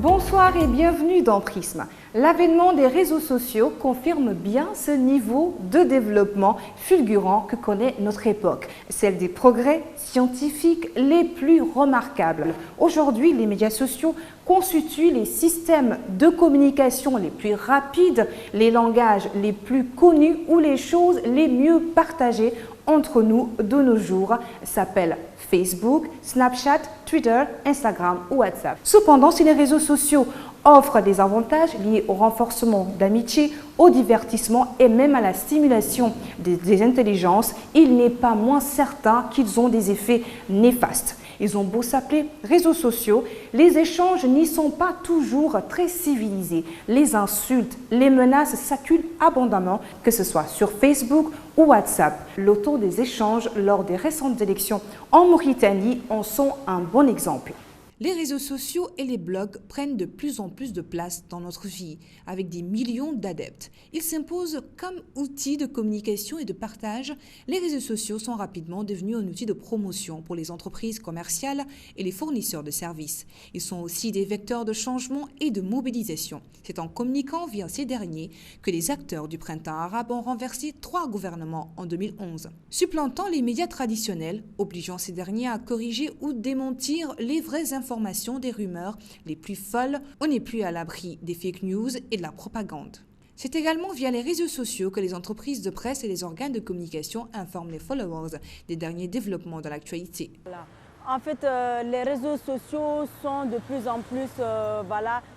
Bonsoir et bienvenue dans Prisme. L'avènement des réseaux sociaux confirme bien ce niveau de développement fulgurant que connaît notre époque, celle des progrès scientifiques les plus remarquables. Aujourd'hui, les médias sociaux constituent les systèmes de communication les plus rapides, les langages les plus connus ou les choses les mieux partagées entre nous de nos jours s'appellent Facebook, Snapchat, Twitter, Instagram ou WhatsApp. Cependant, si les réseaux sociaux offrent des avantages liés au renforcement d'amitié, au divertissement et même à la stimulation des intelligences, il n'est pas moins certain qu'ils ont des effets néfastes. Ils ont beau s'appeler réseaux sociaux, les échanges n'y sont pas toujours très civilisés. Les insultes, les menaces s'accumulent abondamment, que ce soit sur Facebook ou WhatsApp. Le taux des échanges lors des récentes élections en Mauritanie en sont un bon exemple. Les réseaux sociaux et les blogs prennent de plus en plus de place dans notre vie, avec des millions d'adeptes. Ils s'imposent comme outils de communication et de partage. Les réseaux sociaux sont rapidement devenus un outil de promotion pour les entreprises commerciales et les fournisseurs de services. Ils sont aussi des vecteurs de changement et de mobilisation. C'est en communiquant via ces derniers que les acteurs du printemps arabe ont renversé 3 gouvernements en 2011, supplantant les médias traditionnels, obligeant ces derniers à corriger ou démentir les vraies informations, des rumeurs les plus folles. On n'est plus à l'abri des fake news et de la propagande. C'est également via les réseaux sociaux que les entreprises de presse et les organes de communication informent les followers des derniers développements de l'actualité. Voilà. En fait, les réseaux sociaux sont de plus en plus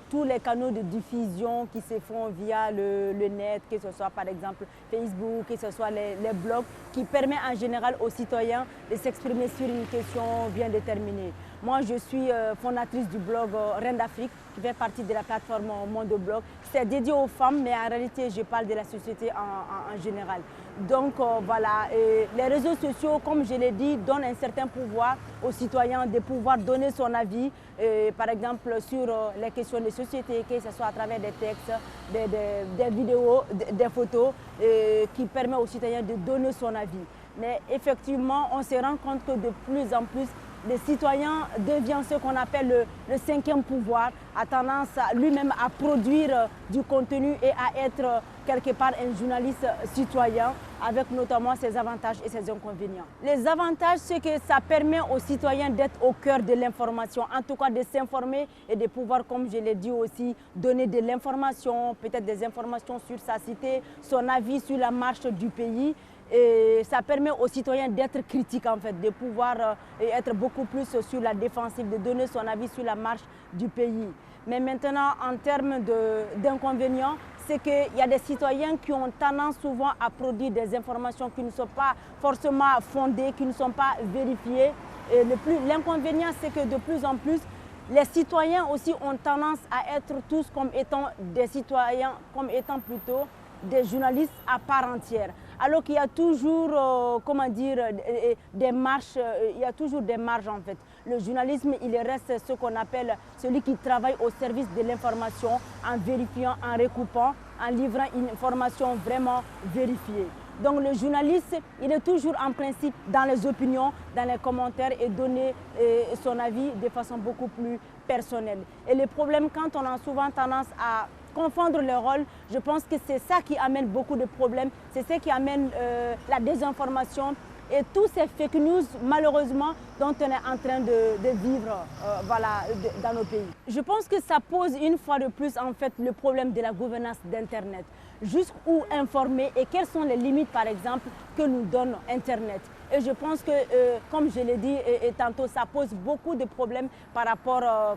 tous les canaux de diffusion qui se font via le net, que ce soit par exemple Facebook, que ce soit les blogs, qui permettent en général aux citoyens de s'exprimer sur une question bien déterminée. Moi, je suis fondatrice du blog Reine d'Afrique, qui fait partie de la plateforme Monde Blog. C'est dédié aux femmes, mais en réalité, je parle de la société en général. Donc voilà, et les réseaux sociaux, comme je l'ai dit, donnent un certain pouvoir aux citoyens de pouvoir donner son avis, par exemple sur les questions de société, que ce soit à travers des textes, des vidéos, des photos, qui permettent aux citoyens de donner son avis. Mais effectivement, on se rend compte que de plus en plus, les citoyens deviennent ce qu'on appelle le cinquième pouvoir, a tendance lui-même à produire du contenu et à être quelque part un journaliste citoyen, avec notamment ses avantages et ses inconvénients. Les avantages, c'est que ça permet aux citoyens d'être au cœur de l'information, en tout cas de s'informer et de pouvoir, comme je l'ai dit aussi, donner de l'information, peut-être des informations sur sa cité, son avis sur la marche du pays. Et ça permet aux citoyens d'être critiques, en fait, de pouvoir être beaucoup plus sur la défensive, de donner son avis sur la marche du pays. Mais maintenant, en termes d'inconvénients, c'est qu'il y a des citoyens qui ont tendance souvent à produire des informations qui ne sont pas forcément fondées, qui ne sont pas vérifiées. Et l'inconvénient, c'est que de plus en plus, les citoyens aussi ont tendance à être tous comme étant des citoyens, comme étant plutôt des journalistes à part entière. Alors qu'il y a toujours, des marges, il y a toujours des marges en fait. Le journalisme, il reste ce qu'on appelle celui qui travaille au service de l'information, en vérifiant, en recoupant, en livrant une information vraiment vérifiée. Donc le journaliste, il est toujours en principe dans les opinions, dans les commentaires et donner son avis de façon beaucoup plus personnelle. Et le problème, quand on a souvent tendance à confondre les rôles, je pense que c'est ça qui amène beaucoup de problèmes, c'est ça qui amène la désinformation et tous ces fake news, malheureusement, dont on est en train de vivre dans nos pays. Je pense que ça pose une fois de plus en fait le problème de la gouvernance d'Internet. Jusqu'où informer et quelles sont les limites, par exemple, que nous donne Internet. Et je pense que, comme je l'ai dit et tantôt, ça pose beaucoup de problèmes par rapport à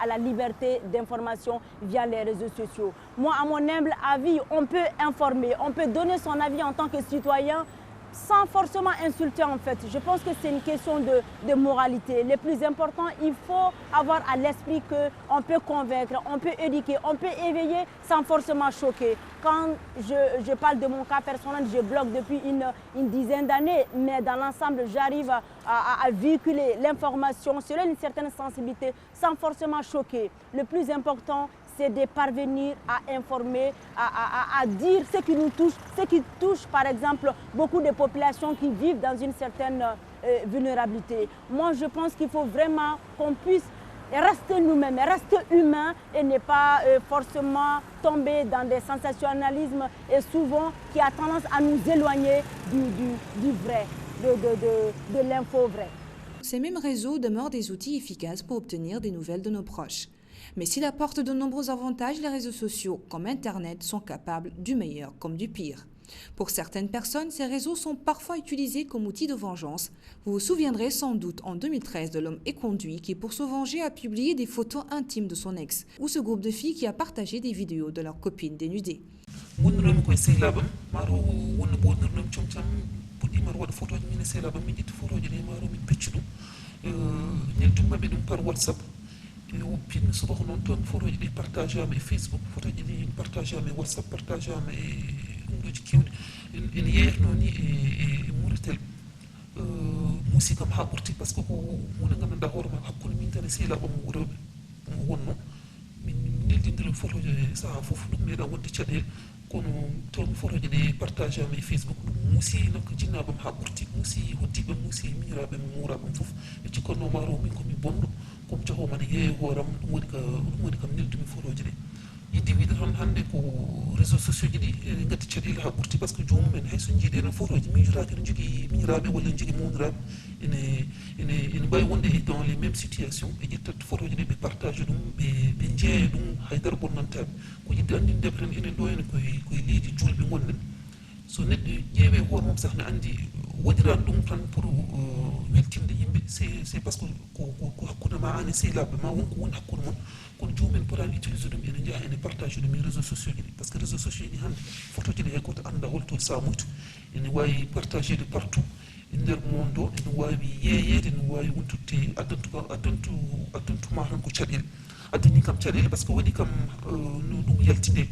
la liberté d'information via les réseaux sociaux. Moi, à mon humble avis, on peut informer, on peut donner son avis en tant que citoyen sans forcément insulter en fait. Je pense que c'est une question de moralité. Le plus important, il faut avoir à l'esprit qu'on peut convaincre, on peut éduquer, on peut éveiller sans forcément choquer. Quand je parle de mon cas personnel, je blogue depuis une dizaine d'années, mais dans l'ensemble, j'arrive à véhiculer l'information selon une certaine sensibilité sans forcément choquer. Le plus important, c'est de parvenir à informer, à dire ce qui nous touche, ce qui touche par exemple beaucoup de populations qui vivent dans une certaine vulnérabilité. Moi, je pense qu'il faut vraiment qu'on puisse et rester nous-mêmes, et rester humains et ne pas forcément tomber dans des sensationnalismes et souvent qui a tendance à nous éloigner du vrai, de l'info vraie. Ces mêmes réseaux demeurent des outils efficaces pour obtenir des nouvelles de nos proches. Mais s'ils apportent de nombreux avantages, les réseaux sociaux comme Internet sont capables du meilleur comme du pire. Pour certaines personnes, ces réseaux sont parfois utilisés comme outil de vengeance. Vous vous souviendrez sans doute en 2013 de l'homme éconduit qui, pour se venger, a publié des photos intimes de son ex, ou ce groupe de filles qui a partagé des vidéos de leurs copines dénudées. pin suba ko non ton foroji ɗi partage am e Facebook fotoji ɗi partage am e WhatsApp partage am e ɗumɗoji kewɗi ene yeeyatno ni e muritel musi kam ha ɓurti par ce que ko hunde gandanɗa hoore ma hakkude min tan e sehilaɓam rewɓe mo wonno min neldidiri photoji e saaha foof ɗum meeɗa wonde caɗele kono toon photoji ɗe partage am e Facebook ɗum musi nokko jinnabam ha ɓurti musi hoddiɓe musi miñiraɓe muuraɓam foof ɓe cikkannoma rew min komi bonɗo komi jahomane yeeyo hooram ɗum woni kam neldumi photoji ɗe yidde wiide toon hannde ko réseau sociaux ji ɗi ene gandi caɗele ha ɓurti par ce que jomumen hayso jiiɗenen photoji miijotaki ene jogui miñiraɓe walla ene jogui mawdiraɓe ene mbawi wonde dans les mêmes situations ɓe ƴettat photoji ɗe ɓe partage ɗum ɓe jeeya ɗum haydara bonnantaɓe ko yidde andindeɓe tan enen ɗo hene koye leydi julɓe gonɗen so neɗɗo ƴeewe hoore mum sah ne andi waɗiran ɗum tan pour weltinde yimɓe c'est parce que ko hakkude ma an e sehilaɓe ma wonko woni hakkude mon kono jomumen potani utilisé ɗum ene jaaha ene partage ɗum e réseau sociaux ji ɗi par ce que réseau sociaux ji hannde photoji ɗi hay goto anda holto samoyto ene wawi partagé de partout e nder monde o ene wawi yeeyede ene wawi wontude addantuma tan ko caɗele addani kam caɗele par ce que waɗi kam no ɗum yaltinde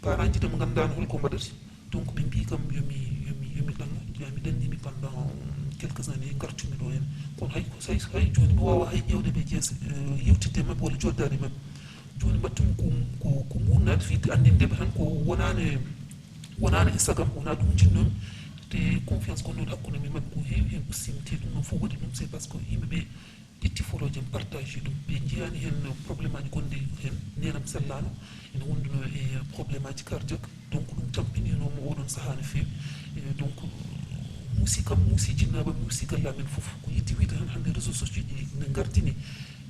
parent ji ɗam gandano holko mbaɗata donc ɓe mbi kam yomi ɗanno mi ɗannimi pendant quelques années gartumi ɗo hen kono hay joni mi wawa hay ƴewde ɓe jeesa yewtidde mabɓe walla joddade mabɓe joni mbattumi ko gurnade fiide andindeɓe tan ko wonano e sagam wona ɗum jinnomi te confiance ko noon hakkude mi mabɓe ko heewi hen ustimi te ɗum noon fof waɗi ɗum c'est parce que yimɓeɓe ƴetti photoji en partage ɗum ɓe jiyani hen probléme aji gonɗi hen nenam sellano ene wonduno e probléme aji cardiaque donc ɗum tampininomo oɗon saaha no feewi donc muusi kam muusi jinnaɓe muusi gallamen foof ko yidde wiide tan hande réseau sociaux ji ne gardini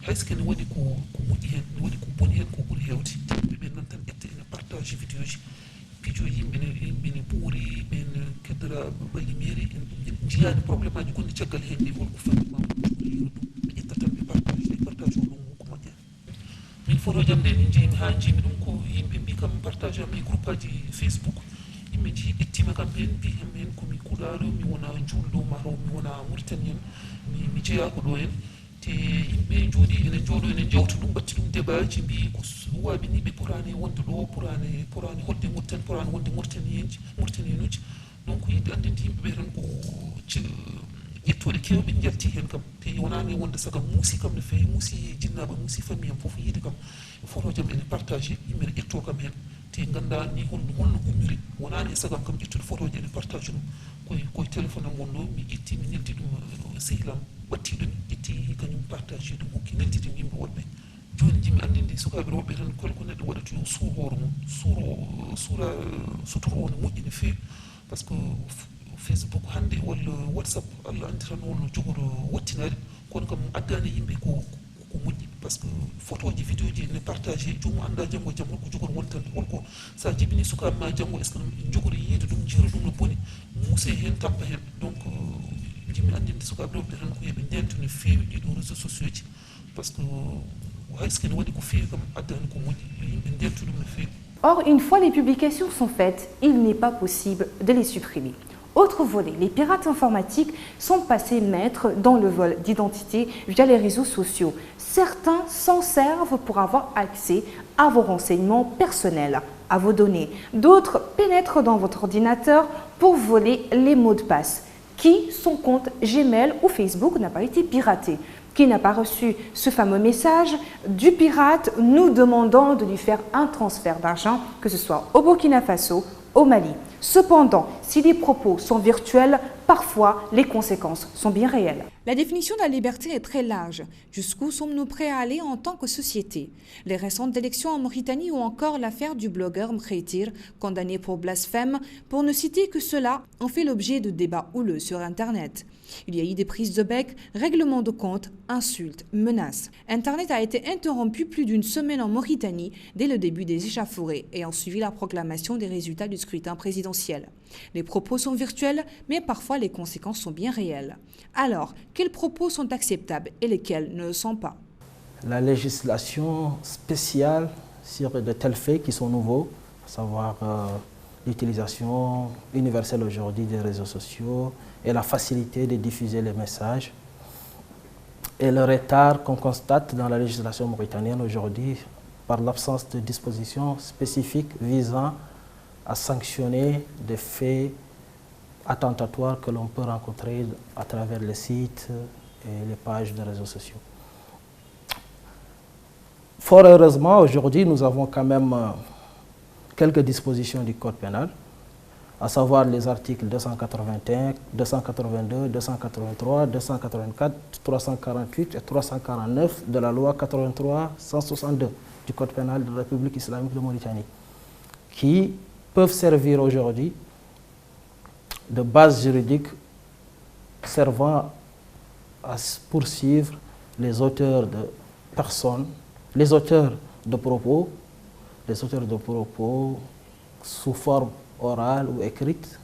hayso ne waɗi ko moƴƴi hen ne waɗi ko boni hen ko ɓuuri hewde yimɓeɓe nan tan ƴetta ene partage vidéo ji piijo yimɓe ne ɓuuri ɓen keddora ɓayli mairie en jiyani probléme aji gonɗi caggal hen ɗi holko famima ɗum ɓe ƴetta tan ɓe partage o ɗum ko moƴƴani min photo jam nde min jeeyimi ha jiimi ɗum ko yimɓe mbi kam partage am e groupe aji Facebook yimɓe jii ƴettima kam hen mbi hem hen komi kuuɗaɗo mi wona julɗo mataw mi wona mauritanien mi jeeyako ɗo hen te yimɓe jooɗi ene jooɗo ene jewta ɗum ɓatti ɗum débat ji mbi ko waɓi ni ɓe potani wonde ɗo potani hodde murtan potani wonde murtanienuji donc yidde andinde yimɓeɓe tan ko ƴettoɗe kewɓe jalti hen kam te wonani wonde sagam muusi kam no fewi muusi jinnaɓe muusi famille am foof yiide kam photo jam ene partagé yimɓe ne ƴetto kam hen te ganda ni holno ummiri wonani e sagam kam ƴettude photo ji ene partage ɗum koye téléphone am wonno mi ƴetti mi neldi ɗum sehilam watti ɗum ƴetti kañum partage ɗum hokki neldidi yimɓe woɗɓe joni jimi andinde sukaɓe rewɓe tan kolko neɗɗo waɗata yo suur hoore mum sutoro no moƴƴi no fewi par ce que Facebook hande walla WhatsApp Allah andi tan wonno jogoɗo wattinade kono kam addani yimɓe ko moƴƴi par ce que photo ji vidéo ji ne partagé jomum anda janggo e jaam holko jogoɗo wontande holko sa jibini sukaɓe ma janggo est ce que jogoɗo yiide ɗum jiira ɗum no boni muuse hen tappa hen donc jimi andinde sukaɓe rewɓe tan ko yoɓe ndento no fewi ɗiɗo réseau sociaux ji par ce que hayso kene waɗi ko fewi kam addani ko moƴƴi yimɓe ndento ɗum no fewi. Or, une fois les publications sont faites, il n'est pas possible de les supprimer. Autre volet, les pirates informatiques sont passés maîtres dans le vol d'identité via les réseaux sociaux. Certains s'en servent pour avoir accès à vos renseignements personnels, à vos données. D'autres pénètrent dans votre ordinateur pour voler les mots de passe. Qui, son compte Gmail ou Facebook n'a pas été piraté? Qui n'a pas reçu ce fameux message du pirate nous demandant de lui faire un transfert d'argent, que ce soit au Burkina Faso, au Mali. Cependant, si les propos sont virtuels, parfois les conséquences sont bien réelles. La définition de la liberté est très large. Jusqu'où sommes-nous prêts à aller en tant que société? Les récentes élections en Mauritanie ou encore l'affaire du blogueur Mkhitir, condamné pour blasphème, pour ne citer que cela, ont fait l'objet de débats houleux sur Internet. Il y a eu des prises de bec, règlements de compte, insultes, menaces. Internet a été interrompu plus d'une semaine en Mauritanie dès le début des échauffourées ayant suivi la proclamation des résultats du scrutin présidentiel. Les propos sont virtuels, mais parfois les conséquences sont bien réelles. Alors, quels propos sont acceptables et lesquels ne le sont pas? La législation spéciale sur de tels faits qui sont nouveaux, à savoir l'utilisation universelle aujourd'hui des réseaux sociaux et la facilité de diffuser les messages, et le retard qu'on constate dans la législation mauritanienne aujourd'hui par l'absence de dispositions spécifiques visant à sanctionner des faits attentatoires que l'on peut rencontrer à travers les sites et les pages de réseaux sociaux. Fort heureusement, aujourd'hui, nous avons quand même quelques dispositions du Code pénal, à savoir les articles 281, 282, 283, 284, 348 et 349 de la loi 83-162 du Code pénal de la République islamique de Mauritanie, qui peuvent servir aujourd'hui de base juridique servant à poursuivre les auteurs de personnes, les auteurs de propos sous forme orale ou écrite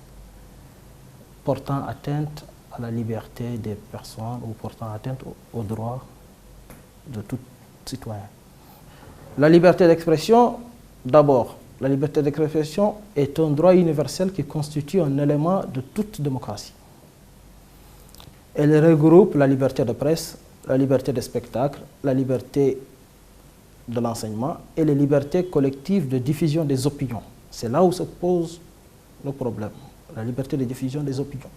portant atteinte à la liberté des personnes ou portant atteinte aux droits de tout citoyen. La liberté d'expression, d'abord, la liberté d'expression est un droit universel qui constitue un élément de toute démocratie. Elle regroupe la liberté de presse, la liberté de spectacle, la liberté de l'enseignement et les libertés collectives de diffusion des opinions. C'est là où se pose le problème, la liberté de diffusion des opinions.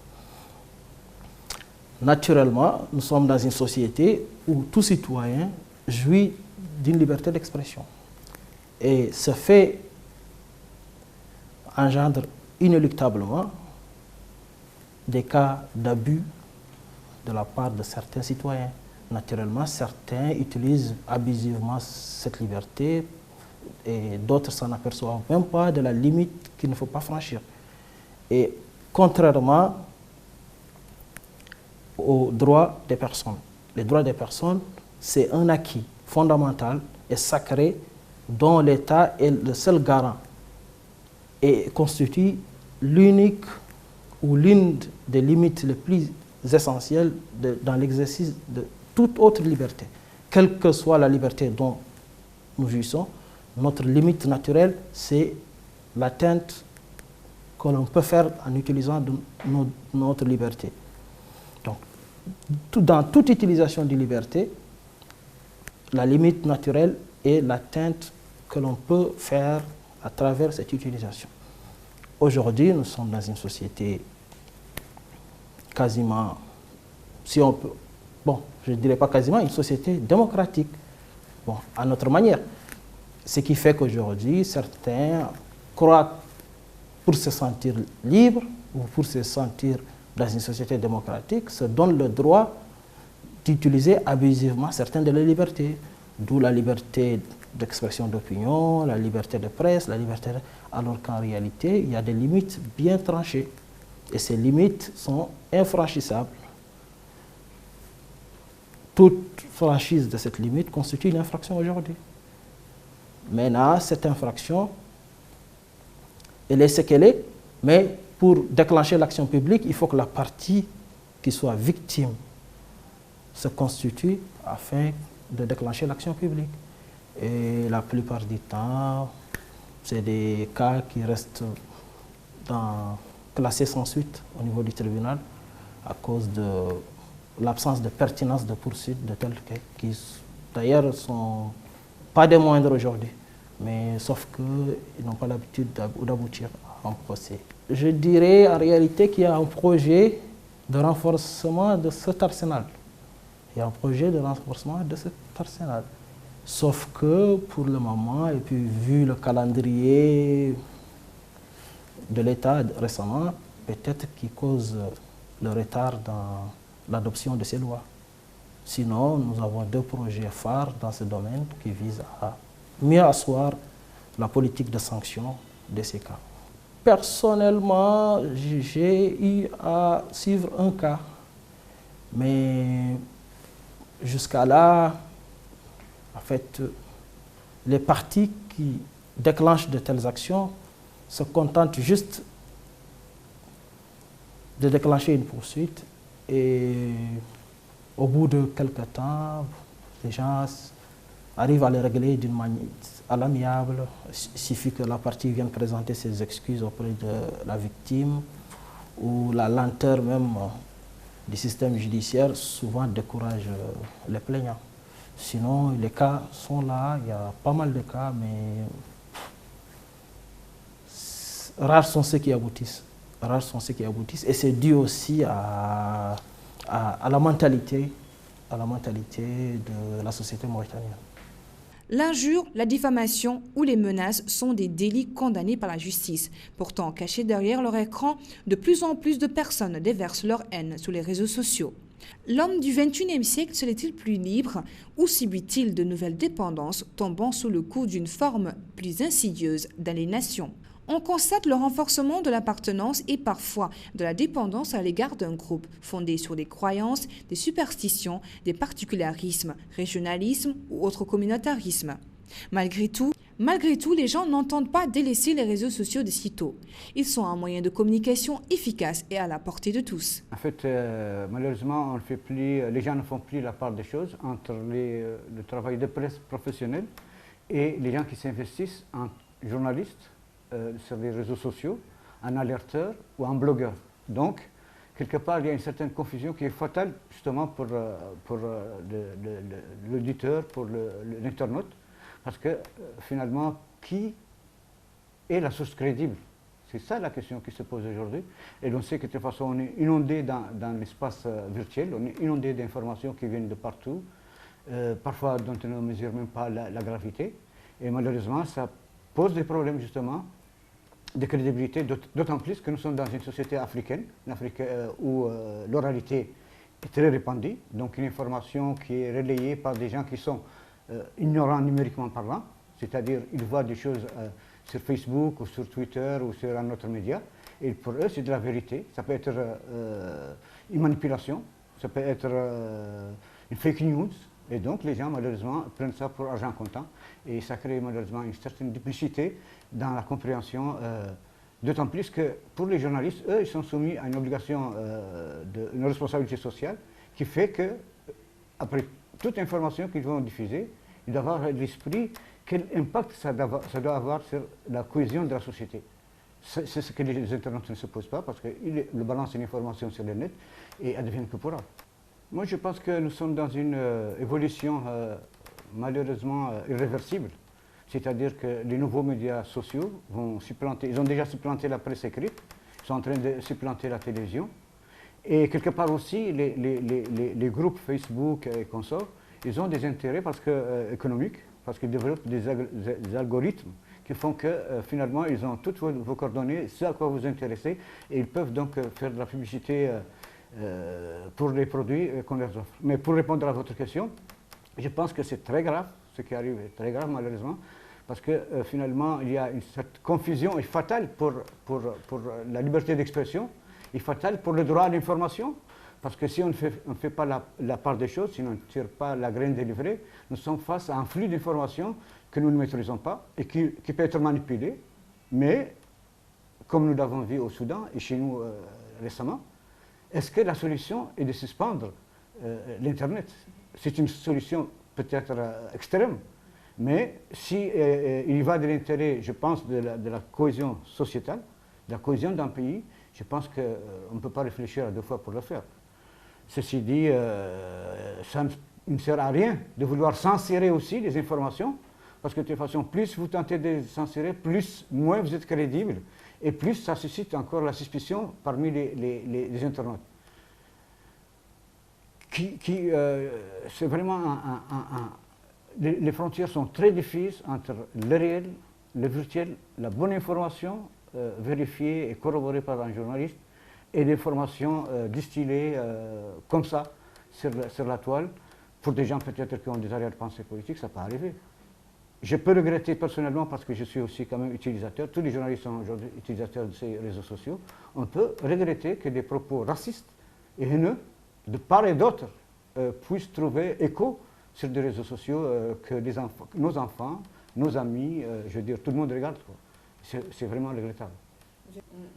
Naturellement, nous sommes dans une société où tout citoyen jouit d'une liberté d'expression. Et ce fait engendre inéluctablement des cas d'abus de la part de certains citoyens. Naturellement, certains utilisent abusivement cette liberté et d'autres s'en aperçoivent même pas de la limite qu'il ne faut pas franchir. Et contrairement aux droits des personnes, les droits des personnes, c'est un acquis fondamental et sacré dont l'État est le seul garant et constitue l'unique ou l'une des limites les plus essentielles dans l'exercice de toute autre liberté. Quelle que soit la liberté dont nous jouissons, notre limite naturelle, c'est l'atteinte que l'on peut faire en utilisant notre liberté. Donc, dans toute utilisation de liberté, la limite naturelle est l'atteinte que l'on peut faire à travers cette utilisation. Aujourd'hui, nous sommes dans une société quasiment, si on peut, bon, je ne dirais pas quasiment, une société démocratique, bon, à notre manière. Ce qui fait qu'aujourd'hui, certains croient, pour se sentir libres ou pour se sentir dans une société démocratique, se donnent le droit d'utiliser abusivement certaines de leurs libertés, d'où la liberté d'expression d'opinion, la liberté de presse, alors qu'en réalité, il y a des limites bien tranchées. Et ces limites sont infranchissables. Toute franchise de cette limite constitue une infraction aujourd'hui. Maintenant, cette infraction, elle est ce qu'elle est, mais pour déclencher l'action publique, il faut que la partie qui soit victime se constitue afin de déclencher l'action publique. Et la plupart du temps, c'est des cas qui restent classés sans suite au niveau du tribunal à cause de l'absence de pertinence de poursuite de tels cas qui, d'ailleurs, ne sont pas des moindres aujourd'hui, mais sauf qu'ils n'ont pas l'habitude d'aboutir à un procès. Je dirais en réalité qu'il y a un projet de renforcement de cet arsenal. Il y a un projet de renforcement de cet arsenal. Sauf que pour le moment, et puis vu le calendrier de l'État récemment, peut-être qu'il cause le retard dans l'adoption de ces lois. Sinon, nous avons 2 projets phares dans ce domaine qui visent à mieux asseoir la politique de sanction de ces cas. Personnellement, j'ai eu à suivre un cas, mais jusqu'à là, en fait, les partis qui déclenchent de telles actions se contentent juste de déclencher une poursuite et au bout de quelques temps, les gens arrivent à les régler d'une manière à l'amiable. Il suffit que la partie vienne présenter ses excuses auprès de la victime ou la lenteur même du système judiciaire souvent décourage les plaignants. Sinon, les cas sont là, il y a pas mal de cas, mais rares sont ceux qui aboutissent. Rares sont ceux qui aboutissent et c'est dû aussi à la mentalité de la société mauritanienne. L'injure, la diffamation ou les menaces sont des délits condamnés par la justice. Pourtant, cachés derrière leur écran, de plus en plus de personnes déversent leur haine sur les réseaux sociaux. L'homme du XXIe siècle serait-il plus libre ou subit-il de nouvelles dépendances tombant sous le coup d'une forme plus insidieuse d'aliénation? On constate le renforcement de l'appartenance et parfois de la dépendance à l'égard d'un groupe fondé sur des croyances, des superstitions, des particularismes, régionalisme ou autre communautarisme. Malgré tout, les gens n'entendent pas délaisser les réseaux sociaux de sitôt. Ils sont un moyen de communication efficace et à la portée de tous. En fait, malheureusement, les gens ne font plus la part des choses entre le travail de presse professionnel et les gens qui s'investissent en journalistes, sur les réseaux sociaux, un alerteur ou un blogueur. Donc, quelque part, il y a une certaine confusion qui est fatale justement pour l'auditeur, pour l'internaute, parce que finalement, qui est la source crédible? C'est ça la question qui se pose aujourd'hui. Et l'on sait que de toute façon, on est inondé dans l'espace virtuel, on est inondé d'informations qui viennent de partout, parfois dont on ne mesure même pas la gravité. Et malheureusement, ça pose des problèmes justement de crédibilité, d'autant plus que nous sommes dans une société africaine, où l'oralité est très répandue, donc une information qui est relayée par des gens qui sont ignorants numériquement parlant, c'est-à-dire ils voient des choses sur Facebook ou sur Twitter ou sur un autre média, et pour eux c'est de la vérité. Ça peut être une manipulation, ça peut être une fake news, et donc les gens malheureusement prennent ça pour argent comptant, et ça crée malheureusement une certaine duplicité dans la compréhension, d'autant plus que pour les journalistes, eux, ils sont soumis à une obligation, une responsabilité sociale qui fait que, après toute information qu'ils vont diffuser, ils doivent avoir à l'esprit quel impact ça doit avoir sur la cohésion de la société. C'est ce que les internautes ne se posent pas, parce qu'ils balancent une information sur le net et elle devient que pour eux. Moi, je pense que nous sommes dans une évolution malheureusement irréversible. C'est-à-dire que les nouveaux médias sociaux vont supplanter, ils ont déjà supplanté la presse écrite, ils sont en train de supplanter la télévision. Et quelque part aussi, les groupes Facebook et consorts, ils ont des intérêts économiques, parce qu'ils développent des algorithmes qui font que finalement, ils ont toutes vos coordonnées, ce à quoi vous intéressez, et ils peuvent donc faire de la publicité pour les produits qu'on leur offre. Mais pour répondre à votre question, je pense que c'est très grave, ce qui arrive est très grave malheureusement, parce que finalement, il y a cette confusion est fatale pour la liberté d'expression, est fatale pour le droit à l'information, parce que si on ne fait pas la part des choses, si on ne tire pas la graine délivrée, nous sommes face à un flux d'informations que nous ne maîtrisons pas et qui peut être manipulé, mais comme nous l'avons vu au Soudan et chez nous récemment, est-ce que la solution est de suspendre l'Internet? C'est une solution peut-être extrême, mais si il y va de l'intérêt, je pense, de la cohésion sociétale, de la cohésion d'un pays, je pense qu'on ne peut pas réfléchir à 2 fois pour le faire. Ceci dit, ça ne sert à rien de vouloir censurer aussi les informations, parce que de toute façon, plus vous tentez de les censurer, moins vous êtes crédible, et plus ça suscite encore la suspicion parmi les internautes. C'est vraiment les frontières sont très diffuses entre le réel, le virtuel, la bonne information vérifiée et corroborée par un journaliste, et d'informations distillées comme ça sur la toile. Pour des gens peut-être qui ont des arrière-pensées politiques, ça peut arriver. Je peux regretter personnellement, parce que je suis aussi quand même utilisateur, tous les journalistes sont aujourd'hui utilisateurs de ces réseaux sociaux, on peut regretter que des propos racistes et haineux, de part et d'autre, puissent trouver écho sur des réseaux sociaux que nos enfants, nos amis, je veux dire, tout le monde regarde. C'est vraiment regrettable.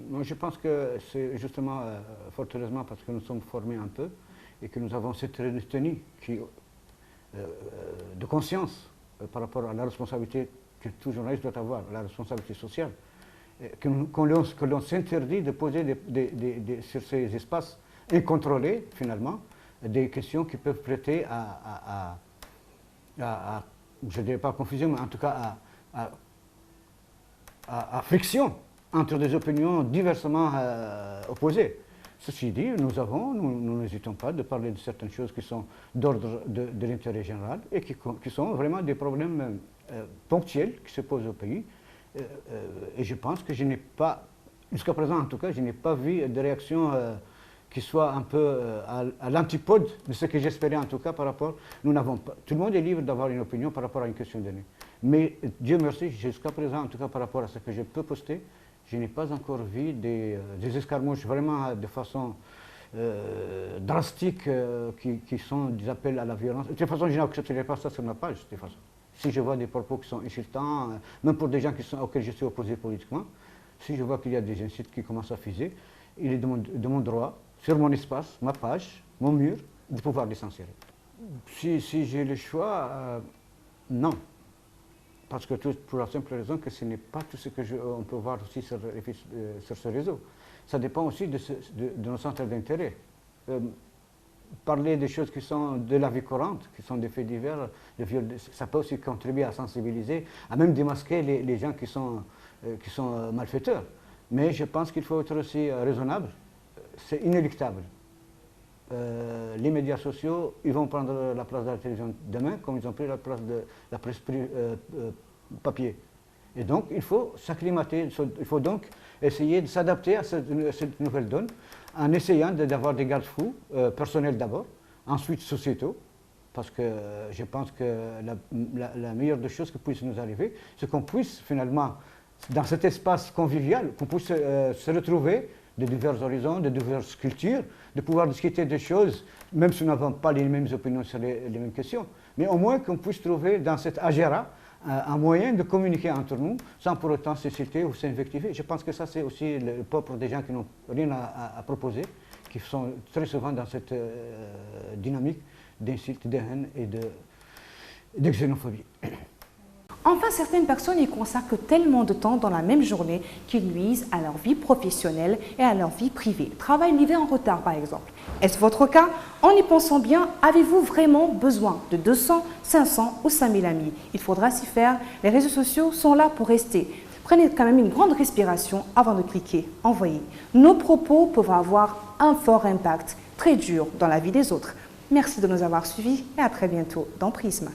Moi, je pense que c'est justement, fort heureusement, parce que nous sommes formés un peu et que nous avons cette tenue de conscience par rapport à la responsabilité que tout journaliste doit avoir, la responsabilité sociale, que l'on s'interdit de poser sur ces espaces incontrôlés, finalement, des questions qui peuvent prêter à je ne dirais pas confusion, mais en tout cas à friction entre des opinions diversement opposées. Ceci dit, nous n'hésitons pas de parler de certaines choses qui sont d'ordre de l'intérêt général et qui sont vraiment des problèmes ponctuels qui se posent au pays. Et je pense que je n'ai pas, jusqu'à présent en tout cas, je n'ai pas vu de réaction qui soit un peu à l'antipode de ce que j'espérais en tout cas par rapport. Nous n'avons pas. Tout le monde est libre d'avoir une opinion par rapport à une question donnée. Mais Dieu merci, jusqu'à présent en tout cas par rapport à ce que je peux poster, je n'ai pas encore vu des escarmouches vraiment de façon drastique qui sont des appels à la violence. De toute façon, je n'accepterai pas ça sur ma page. De toute façon. Si je vois des propos qui sont insultants, même pour des gens auxquels je suis opposé politiquement, si je vois qu'il y a des insultes qui commencent à fuser, il est de mon droit, sur mon espace, ma page, mon mur, de pouvoir les censurer. Si j'ai le choix, non. Parce que pour la simple raison que ce n'est pas tout ce qu'on peut voir aussi sur ce réseau. Ça dépend aussi de nos centres d'intérêt. Parler des choses qui sont de la vie courante, qui sont des faits divers, ça peut aussi contribuer à sensibiliser, à même démasquer les gens qui sont malfaiteurs. Mais je pense qu'il faut être aussi raisonnable. C'est inéluctable. Les médias sociaux, ils vont prendre la place de la télévision demain, comme ils ont pris la place de la presse papier. Et donc, il faut s'acclimater, il faut donc essayer de s'adapter à cette nouvelle donne, en essayant d'avoir des garde-fous, personnels d'abord, ensuite sociétaux, parce que je pense que la meilleure des choses qui puisse nous arriver, c'est qu'on puisse finalement, dans cet espace convivial, qu'on puisse se retrouver de divers horizons, de diverses cultures, de pouvoir discuter des choses, même si nous n'avons pas les mêmes opinions sur les mêmes questions, mais au moins qu'on puisse trouver dans cette agéra un moyen de communiquer entre nous sans pour autant s'insulter ou s'invectiver. Je pense que ça, c'est aussi le propre des gens qui n'ont rien à proposer, qui sont très souvent dans cette dynamique d'insulte, de haine et de xénophobie. Enfin, certaines personnes y consacrent tellement de temps dans la même journée qu'ils nuisent à leur vie professionnelle et à leur vie privée. Travail livré en retard, par exemple. Est-ce votre cas? En y pensant bien, avez-vous vraiment besoin de 200, 500 ou 5000 amis? Il faudra s'y faire. Les réseaux sociaux sont là pour rester. Prenez quand même une grande respiration avant de cliquer « Envoyer ». Nos propos peuvent avoir un fort impact, très dur dans la vie des autres. Merci de nous avoir suivis et à très bientôt dans Prisme.